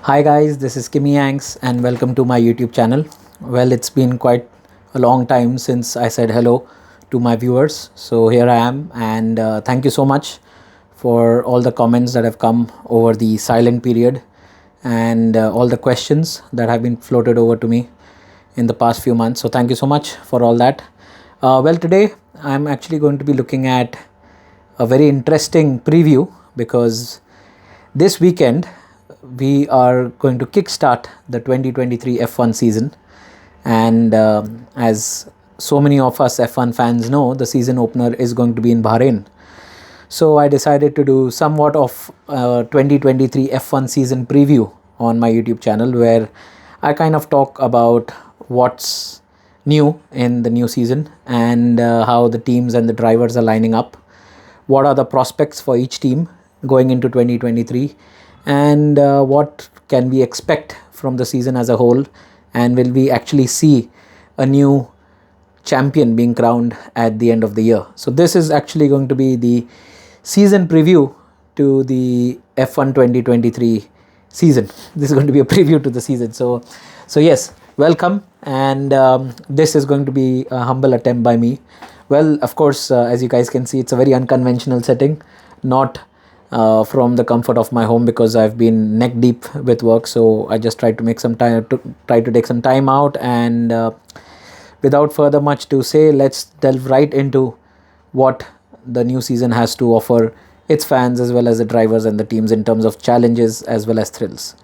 Hi guys, this is Kimmy Yanks and welcome to my YouTube channel. Well, it's been quite a long time since I said hello to my viewers. So here I am and thank you so much for all the comments that have come over the silent period and all the questions that have been floated over to me in the past few months. So thank you so much for all that. Well, today I'm actually going to be looking at a very interesting preview because this weekend we are going to kickstart the 2023 F1 season, and as so many of us F1 fans know, the season opener is going to be in Bahrain. So I decided to do somewhat of 2023 F1 season preview on my YouTube channel, where I kind of talk about what's new in the new season and how the teams and the drivers are lining up, what are the prospects for each team going into 2023, and what can we expect from the season as a whole, and will we actually see a new champion being crowned at the end of the year. So this is actually going to be the season preview to the F1 2023 season. This is going to be a preview to the season. So yes, welcome, and this is going to be a humble attempt by me. Well, of course, as you guys can see, it's a very unconventional setting, not from the comfort of my home, because I've been neck deep with work. So I just tried to make some time to take some time out, and without further much to say, let's delve right into what the new season has to offer its fans as well as the drivers and the teams in terms of challenges as well as thrills.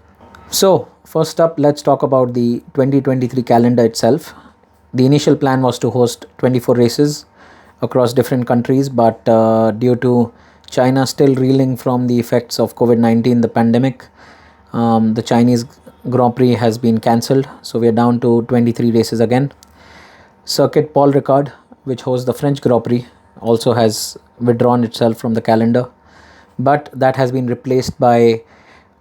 So first up, let's talk about the 2023 calendar itself. The initial plan was to host 24 races across different countries, but due to China still reeling from the effects of COVID-19, the pandemic, the Chinese Grand Prix has been cancelled. So we are down to 23 races again. Circuit Paul Ricard, which hosts the French Grand Prix, also has withdrawn itself from the calendar, but that has been replaced by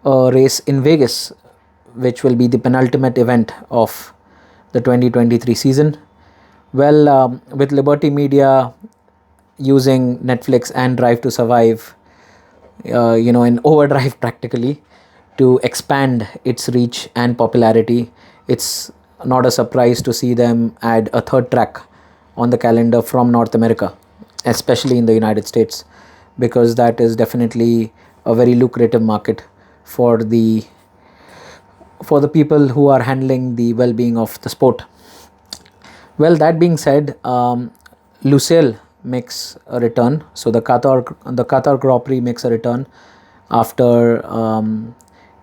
a race in Vegas, which will be the penultimate event of the 2023 season. Well, with Liberty Media using Netflix and Drive to Survive, in overdrive practically, to expand its reach and popularity, it's not a surprise to see them add a third track on the calendar from North America, especially in the United States, because that is definitely a very lucrative market for the people who are handling the well-being of the sport. Well, that being said, Lusail makes a return. So the Qatar Grand Prix makes a return after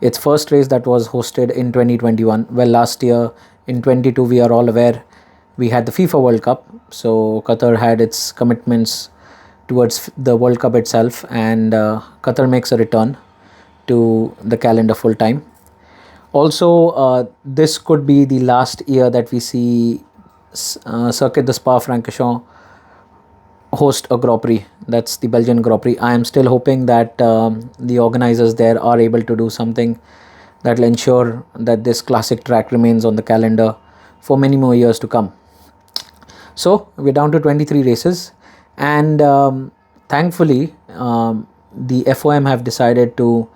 its first race that was hosted in 2021. Well, last year in 22, we are all aware, we had the FIFA World Cup. So Qatar had its commitments towards the World Cup itself, and Qatar makes a return to the calendar full time. Also, this could be the last year that we see Circuit de Spa-Francorchamps host a Grand Prix. That's the Belgian Grand Prix. I am still hoping that the organizers there are able to do something that will ensure that this classic track remains on the calendar for many more years to come. So we're down to 23 races, and thankfully the FOM have decided to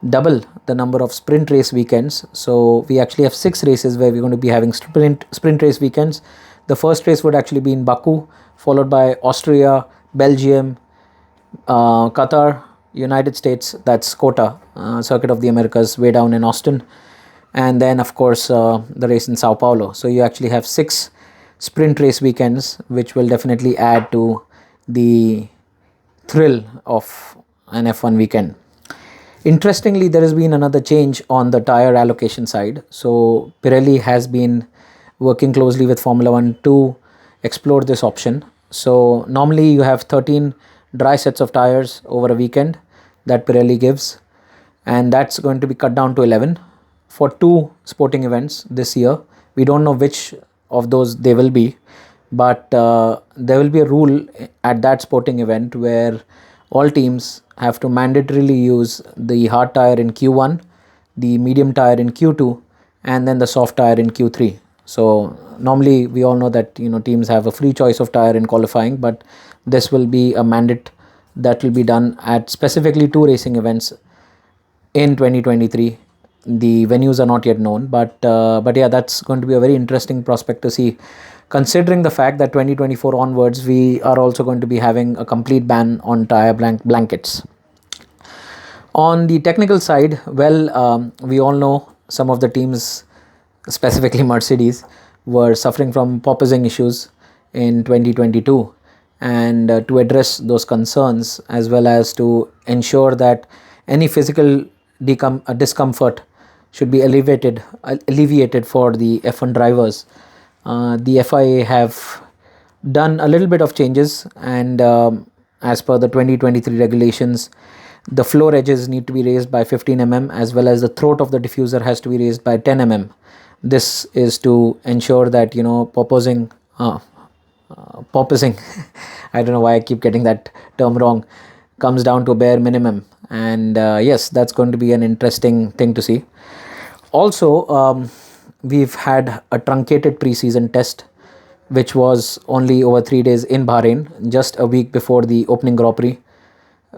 double the number of sprint race weekends. So we actually have 6 races where we're going to be having sprint race weekends. The first race would actually be in Baku, followed by Austria, Belgium, Qatar, United States, that's COTA, Circuit of the Americas, way down in Austin, and then of course the race in Sao Paulo. So you actually have 6 sprint race weekends, which will definitely add to the thrill of an F1 weekend. Interestingly, there has been another change on the tire allocation side. So Pirelli has been working closely with Formula 1 to explore this option. So normally you have 13 dry sets of tires over a weekend that Pirelli gives, and that's going to be cut down to 11 for 2 sporting events this year. We don't know which of those they will be, but there will be a rule at that sporting event where all teams have to mandatorily use the hard tire in Q1, the medium tire in Q2, and then the soft tire in Q3. So normally we all know that teams have a free choice of tire in qualifying, but this will be a mandate that will be done at specifically 2 racing events in 2023 the venues are not yet known, but yeah, that's going to be a very interesting prospect to see, considering the fact that 2024 onwards we are also going to be having a complete ban on tire blankets. On the technical side, well, we all know some of the teams, specifically Mercedes, were suffering from porpoising issues in 2022. And to address those concerns, as well as to ensure that any physical discomfort should be alleviated for the F1 drivers, the FIA have done a little bit of changes, and as per the 2023 regulations, the floor edges need to be raised by 15 mm, as well as the throat of the diffuser has to be raised by 10 mm. This is to ensure that, porpoising I don't know why I keep getting that term wrong, comes down to a bare minimum. And yes, that's going to be an interesting thing to see. Also, we've had a truncated preseason test, which was only over 3 days in Bahrain, just a week before the opening Grand Prix,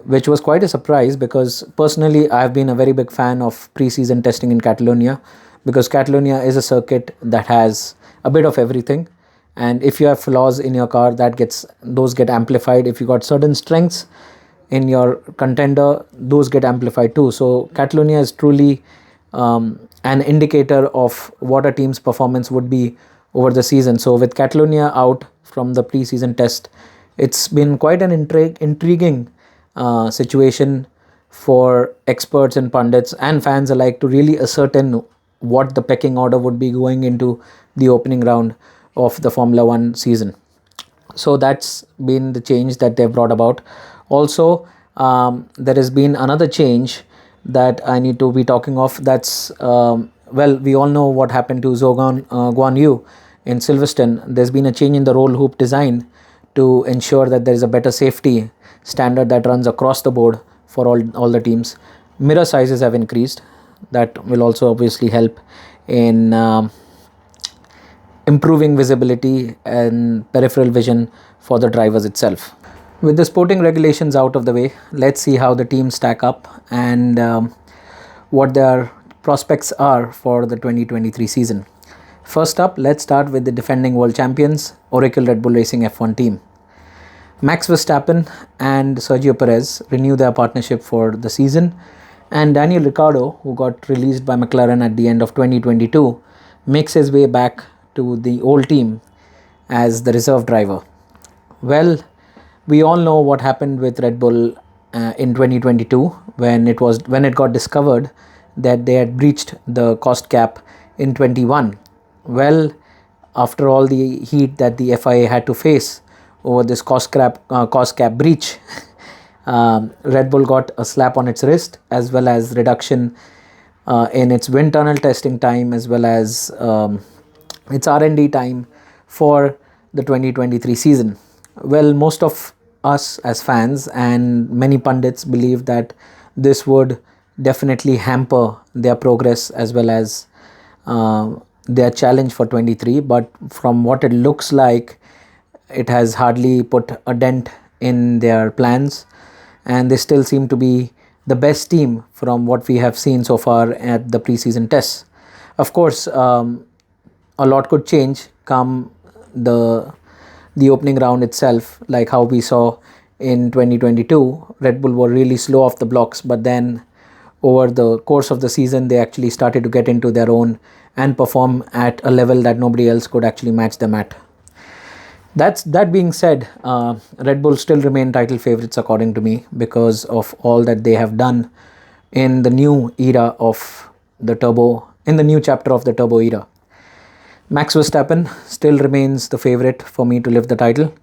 which was quite a surprise, because personally I've been a very big fan of preseason testing in Catalonia, because Catalonia is a circuit that has a bit of everything. And if you have flaws in your car, those get amplified. If you got certain strengths in your contender, those get amplified too. So Catalonia is truly an indicator of what a team's performance would be over the season. So with Catalonia out from the preseason test, it's been quite an intriguing situation for experts and pundits and fans alike to really ascertain what the pecking order would be going into the opening round of the Formula 1 season. So that's been the change that they've brought about. Also, there has been another change that I need to be talking of. That's, well, we all know what happened to Zhou Guan Yu in Silverstone. There's been a change in the roll hoop design to ensure that there is a better safety standard that runs across the board for all the teams. Mirror sizes have increased. That will also obviously help in improving visibility and peripheral vision for the drivers itself. With the sporting regulations out of the way, let's see how the teams stack up and what their prospects are for the 2023 season. First up, let's start with the defending world champions, Oracle Red Bull Racing F1 team. Max Verstappen and Sergio Perez renew their partnership for the season, and Daniel Ricciardo, who got released by McLaren at the end of 2022, makes his way back to the old team as the reserve driver. Well, we all know what happened with Red Bull in 2022 when it got discovered that they had breached the cost cap in 21. Well, after all the heat that the FIA had to face over this cost cap breach, Red Bull got a slap on its wrist, as well as reduction in its wind tunnel testing time, as well as its R&D time for the 2023 season. Well, most of us as fans and many pundits believe that this would definitely hamper their progress as well as their challenge for 23. But from what it looks like, it has hardly put a dent in their plans, and they still seem to be the best team from what we have seen so far at the preseason tests. Of course, a lot could change come the opening round itself, like how we saw in 2022. Red Bull were really slow off the blocks, but then over the course of the season they actually started to get into their own and perform at a level that nobody else could actually match them at. That being said, Red Bull still remain title favorites according to me, because of all that they have done in the new era of the turbo, in the new chapter of the turbo era. Max Verstappen still remains the favorite for me to lift the title,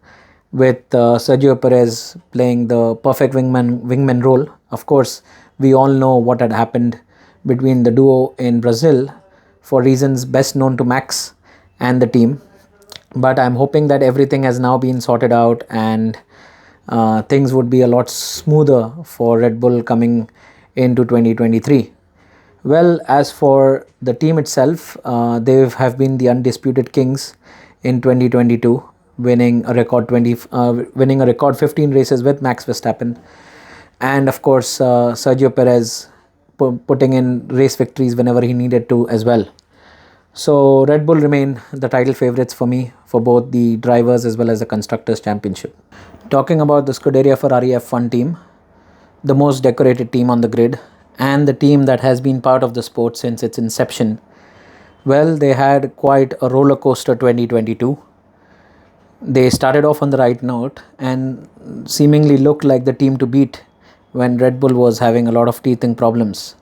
with Sergio Perez playing the perfect wingman role. Of course, we all know what had happened between the duo in Brazil, for reasons best known to Max and the team. But I'm hoping that everything has now been sorted out and things would be a lot smoother for Red Bull coming into 2023. Well, as for the team itself, they have been the undisputed kings in 2022, winning a record 15 races with Max Verstappen, and of course Sergio Perez putting in race victories whenever he needed to as well. So Red Bull remain the title favorites for me for both the drivers as well as the constructors championship. Talking about the Scuderia Ferrari F1 team, the most decorated team on the grid and the team that has been part of the sport since its inception. Well, they had quite a roller coaster 2022. They started off on the right note and seemingly looked like the team to beat when Red Bull was having a lot of teething problems.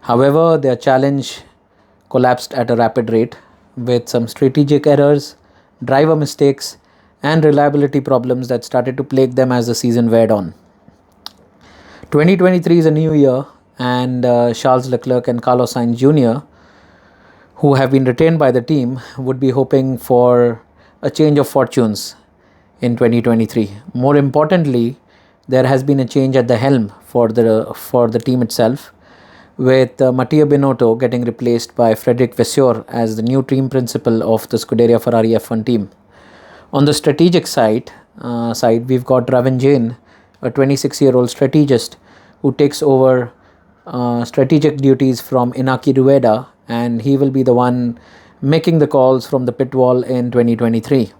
However, their challenge collapsed at a rapid rate with some strategic errors, driver mistakes, and reliability problems that started to plague them as the season went on. 2023 is a new year, and Charles Leclerc and Carlos Sainz Jr., who have been retained by the team, would be hoping for a change of fortunes in 2023. More importantly, there has been a change at the helm for the team itself, with Matteo Binotto getting replaced by Frederic Vasseur as the new team principal of the Scuderia Ferrari F1 team. On the strategic side, we've got Raven Jain, a 26-year-old strategist who takes over strategic duties from Inaki Rueda, and he will be the one making the calls from the pit wall in 2023.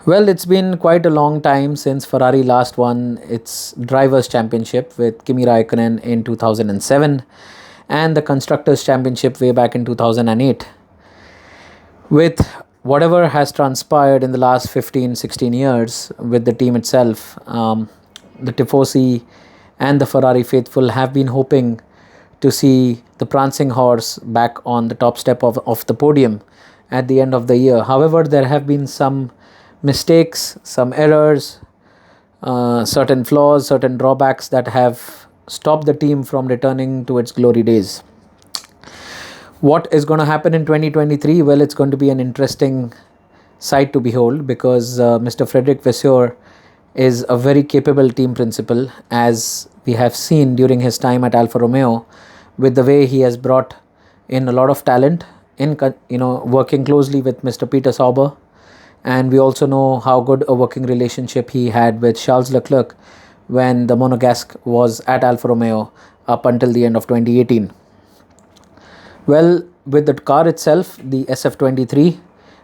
Well, it's been quite a long time since Ferrari last won its Drivers' Championship with Kimi Raikkonen in 2007 and the Constructors' Championship way back in 2008. With whatever has transpired in the last 15-16 years with the team itself, the Tifosi and the Ferrari faithful have been hoping to see the prancing horse back on the top step of the podium at the end of the year. However, there have been some mistakes, some errors, certain flaws, certain drawbacks that have stopped the team from returning to its glory days. What is going to happen in 2023? Well, it's going to be an interesting sight to behold because Mr. Frederic Vasseur is a very capable team principal, as we have seen during his time at Alfa Romeo, with the way he has brought in a lot of talent in working closely with Mr. Peter Sauber. And we also know how good a working relationship he had with Charles Leclerc when the Monegasque was at Alfa Romeo up until the end of 2018. Well, with the car itself, the SF23,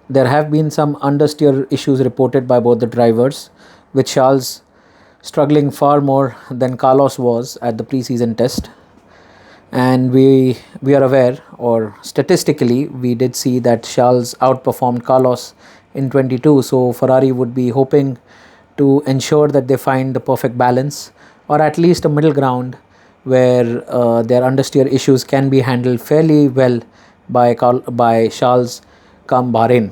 there have been some understeer issues reported by both the drivers, with Charles struggling far more than Carlos was at the pre-season test. And we are aware, or statistically, we did see that Charles outperformed Carlos in 22. So Ferrari would be hoping to ensure that they find the perfect balance, or at least a middle ground where their understeer issues can be handled fairly well by Charles come Bahrain.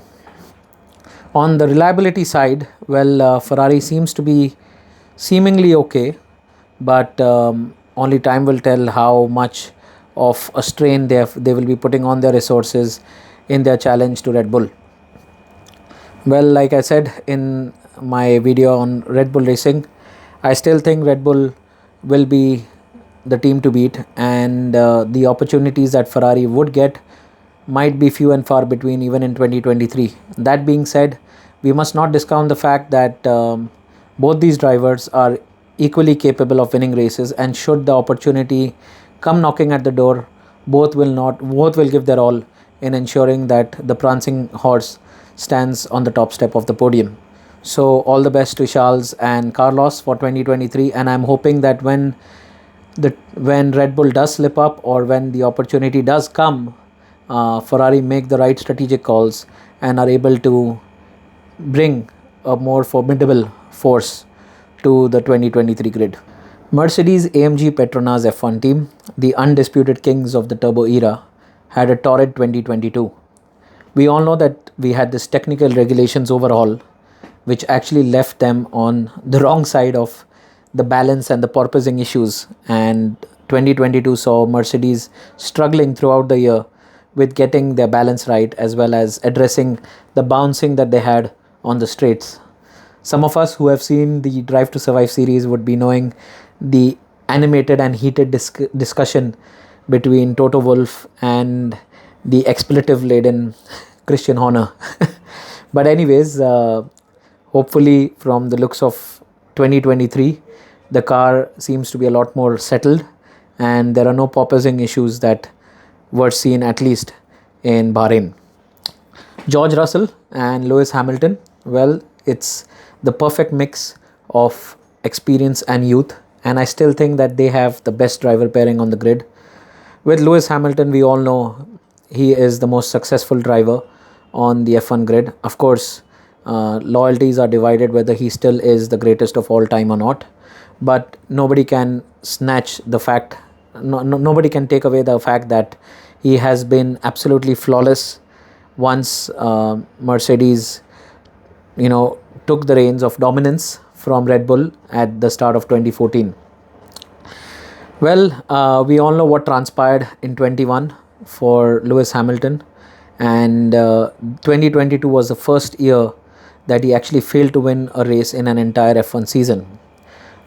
On the reliability side, well, Ferrari seems to be seemingly okay, but only time will tell how much of a strain they will be putting on their resources in their challenge to Red Bull. Well, like I said in my video on Red Bull Racing, I still think Red Bull will be the team to beat, and the opportunities that Ferrari would get might be few and far between even in 2023. That being said, we must not discount the fact that both these drivers are equally capable of winning races, and should the opportunity come knocking at the door, both will give their all in ensuring that the prancing horse stands on the top step of the podium. So all the best to Charles and Carlos for 2023, and I'm hoping that when Red Bull does slip up, or when the opportunity does come, Ferrari make the right strategic calls and are able to bring a more formidable force to the 2023 grid. Mercedes AMG Petronas F1 team, the undisputed kings of the turbo era, had a torrid 2022. We all know that we had this technical regulations overhaul, which actually left them on the wrong side of the balance and the porpoising issues, and 2022 saw Mercedes struggling throughout the year with getting their balance right, as well as addressing the bouncing that they had on the straights. Some of us who have seen the Drive to Survive series would be knowing the animated and heated discussion between Toto Wolff and the expletive-laden Christian Horner. But anyways, hopefully from the looks of 2023, the car seems to be a lot more settled, and there are no porpoising issues that were seen, at least in Bahrain. George Russell and Lewis Hamilton, well, it's the perfect mix of experience and youth, and I still think that they have the best driver pairing on the grid. With Lewis Hamilton, we all know he is the most successful driver on the F1 grid. Of course, loyalties are divided whether he still is the greatest of all time or not, but nobody can snatch the fact, nobody can take away the fact that he has been absolutely flawless once Mercedes, took the reins of dominance from Red Bull at the start of 2014. Well, we all know what transpired in 21 for Lewis Hamilton, and 2022 was the first year that he actually failed to win a race in an entire F1 season.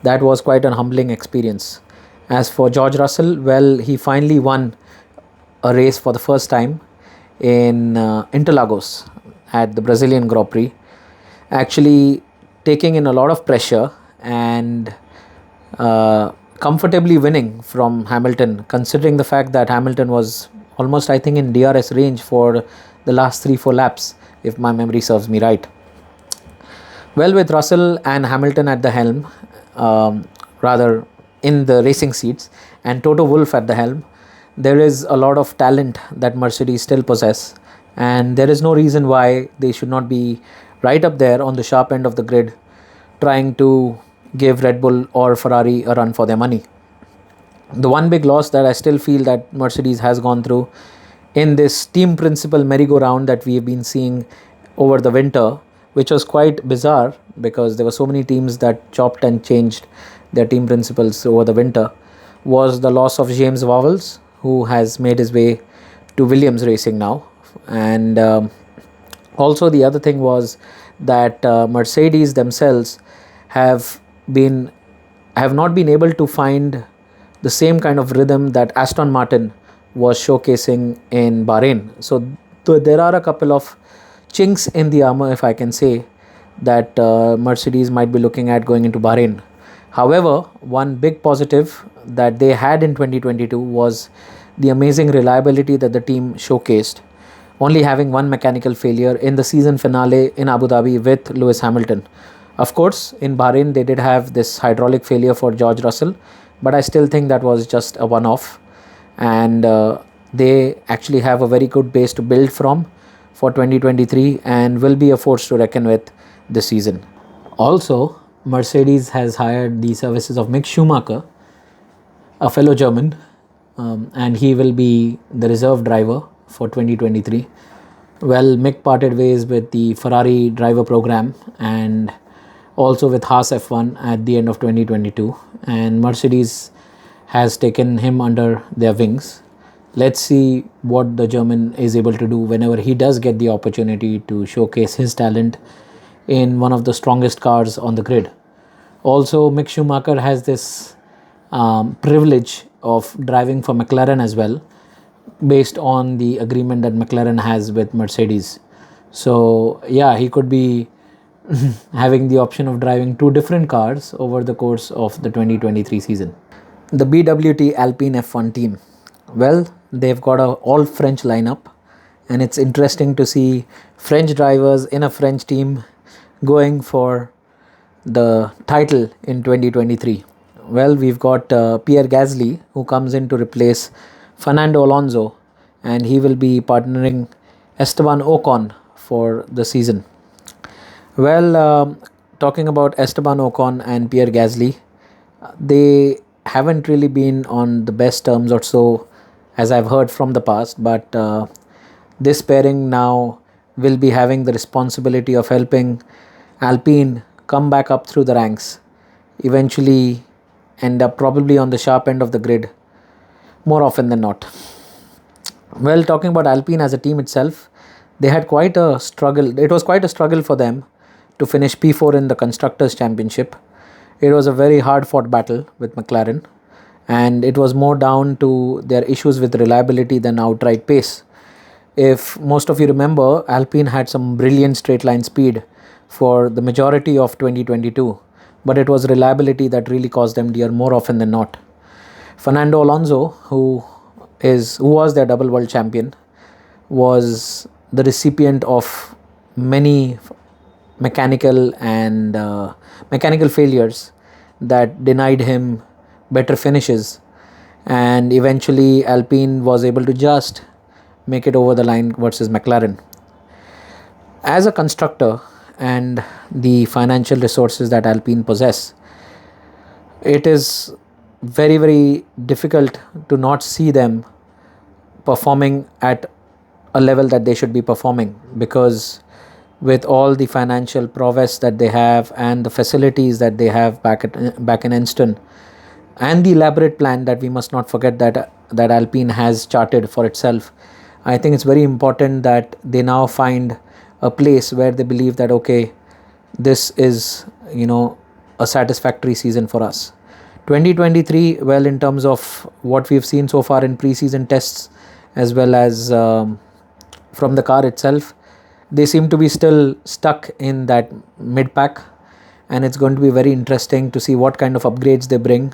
That was quite an humbling experience. As for George Russell, well, he finally won a race for the first time in Interlagos at the Brazilian Grand Prix, actually taking in a lot of pressure and comfortably winning from Hamilton, considering the fact that Hamilton was almost, I think, in DRS range for the last 3-4 laps, if my memory serves me right. Well, with Russell and Hamilton at the helm, rather in the racing seats, and Toto Wolff at the helm, there is a lot of talent that Mercedes still possess, and there is no reason why they should not be right up there on the sharp end of the grid, trying to give Red Bull or Ferrari a run for their money. The one big loss that I still feel that Mercedes has gone through in this team principal merry-go-round that we have been seeing over the winter, which was quite bizarre because there were so many teams that chopped and changed their team principals over the winter, was the loss of James Vowles, who has made his way to Williams Racing now. And also the other thing was that Mercedes themselves have not been able to find the same kind of rhythm that Aston Martin was showcasing in Bahrain. So there are a couple of chinks in the armor, if I can say, that Mercedes might be looking at going into Bahrain. However, one big positive that they had in 2022 was the amazing reliability that the team showcased, only having one mechanical failure in the season finale in Abu Dhabi with Lewis Hamilton. Of course, in Bahrain, they did have this hydraulic failure for George Russell, but I still think that was just a one-off, and they actually have a very good base to build from for 2023 and will be a force to reckon with this season. Also, Mercedes has hired the services of Mick Schumacher, a fellow German, and he will be the reserve driver for 2023. Well, Mick parted ways with the Ferrari driver program and also with Haas F1 at the end of 2022, and Mercedes has taken him under their wings. Let's see what the German is able to do whenever he does get the opportunity to showcase his talent in one of the strongest cars on the grid. Also, Mick Schumacher has this privilege of driving for McLaren as well, based on the agreement that McLaren has with Mercedes. So yeah, he could be having the option of driving two different cars over the course of the 2023 season. The BWT Alpine F1 team, well, they've got an all French lineup, and it's interesting to see French drivers in a French team going for the title in 2023. Well, we've got Pierre Gasly, who comes in to replace Fernando Alonso, and he will be partnering Esteban Ocon for the season. Well, talking about Esteban Ocon and Pierre Gasly, they haven't really been on the best terms or so, as I've heard from the past, but this pairing now will be having the responsibility of helping Alpine come back up through the ranks, eventually end up probably on the sharp end of the grid more often than not. Well, talking about Alpine as a team itself, they had quite a struggle. It was quite a struggle for them to finish P4 in the Constructors' Championship. It was a very hard-fought battle with McLaren, and it was more down to their issues with reliability than outright pace. If most of you remember, Alpine had some brilliant straight-line speed for the majority of 2022, but it was reliability that really caused them dear more often than not. Fernando Alonso, who was their double world champion, was the recipient of many mechanical failures that denied him better finishes, and eventually Alpine was able to just make it over the line versus McLaren. As a constructor and the financial resources that Alpine possess, it is very, very difficult to not see them performing at a level that they should be performing, because with all the financial prowess that they have and the facilities that they have back in Enston, and the elaborate plan that we must not forget that Alpine has charted for itself, I think it's very important that they now find a place where they believe that, okay, this is, a satisfactory season for us. 2023, well, in terms of what we've seen so far in pre-season tests, as well as from the car itself, they seem to be still stuck in that mid pack, and it's going to be very interesting to see what kind of upgrades they bring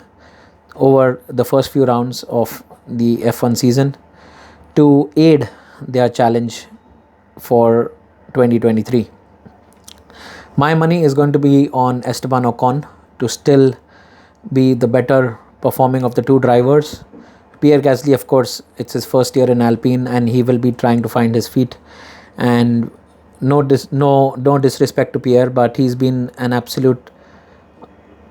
over the first few rounds of the F1 season to aid their challenge for 2023. My money is going to be on Esteban Ocon to still be the better performing of the two drivers. Pierre Gasly, of course, it's his first year in Alpine and he will be trying to find his feet. And no disrespect to Pierre, but he's been an absolute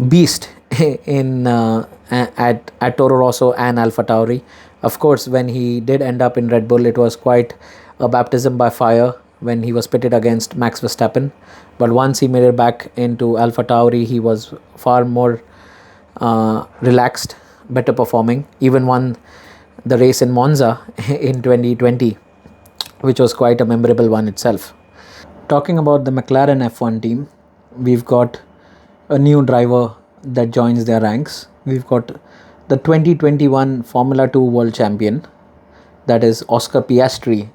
beast in at Toro Rosso and AlphaTauri. Of course, when he did end up in Red Bull, it was quite a baptism by fire when he was pitted against Max Verstappen. But once he made it back into AlphaTauri, he was far more relaxed, better performing. Even won the race in Monza in 2020, which was quite a memorable one itself. Talking about the McLaren F1 team, we've got a new driver that joins their ranks. We've got the 2021 Formula 2 World Champion, that is Oscar Piastri,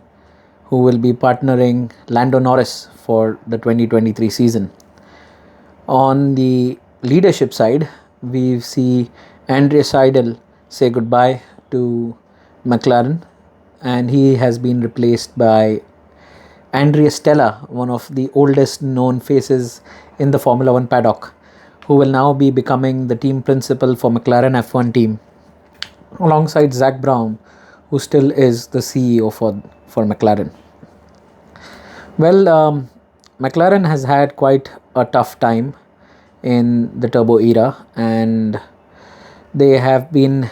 who will be partnering Lando Norris for the 2023 season. On the leadership side, we see Andrea Seidel say goodbye to McLaren, and he has been replaced by Andrea Stella, one of the oldest known faces in the Formula 1 paddock, who will now be becoming the team principal for McLaren F1 team, alongside Zak Brown, who still is the CEO for McLaren. Well, McLaren has had quite a tough time in the turbo era, and they have been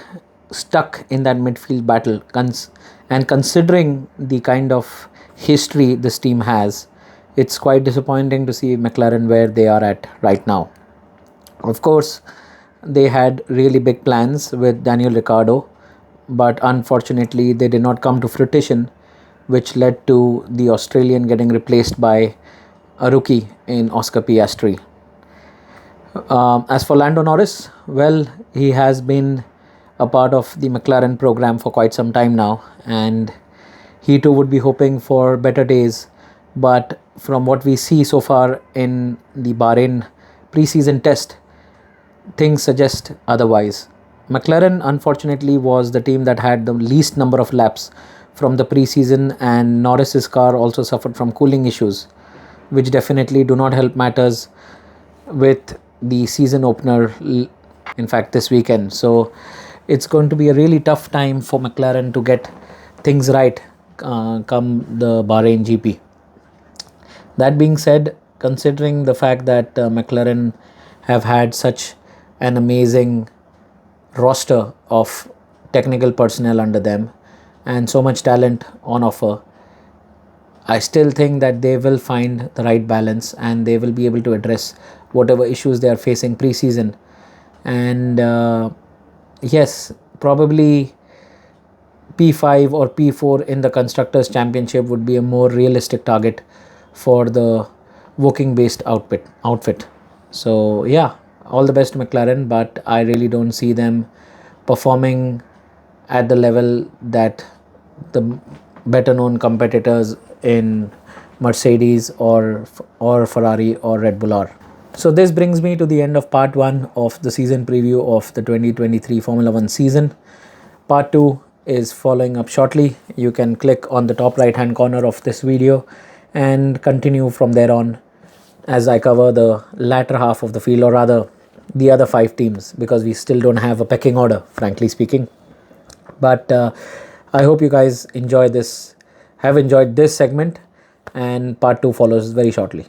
stuck in that midfield battle. And considering the kind of history this team has, it's quite disappointing to see McLaren where they are at right now. Of course, they had really big plans with Daniel Ricciardo, but unfortunately they did not come to fruition, which led to the Australian getting replaced by a rookie in Oscar Piastri. As for Lando Norris, well, he has been a part of the McLaren program for quite some time now, and he too would be hoping for better days. But from what we see so far in the Bahrain pre-season test, things suggest otherwise. McLaren, unfortunately, was the team that had the least number of laps from the pre-season, and Norris's car also suffered from cooling issues, which definitely do not help matters with the season opener, in fact, this weekend. So it's going to be a really tough time for McLaren to get things right come the Bahrain GP. That being said, considering the fact that McLaren have had such an amazing roster of technical personnel under them and so much talent on offer, I still think that they will find the right balance and they will be able to address whatever issues they are facing pre-season. And yes, probably P5 or P4 in the Constructors' Championship would be a more realistic target for the Woking-based outfit. So yeah, all the best to McLaren, but I really don't see them performing at the level that the better known competitors in Mercedes or Ferrari or Red Bull are. So this brings me to the end of part 1 of the season preview of the 2023 Formula 1 season. Part 2 is following up shortly. You can click on the top right hand corner of this video and continue from there on as I cover the latter half of the field, or rather the other 5 teams, because we still don't have a pecking order, frankly speaking. But I hope you guys have enjoyed this segment, and part 2 follows very shortly.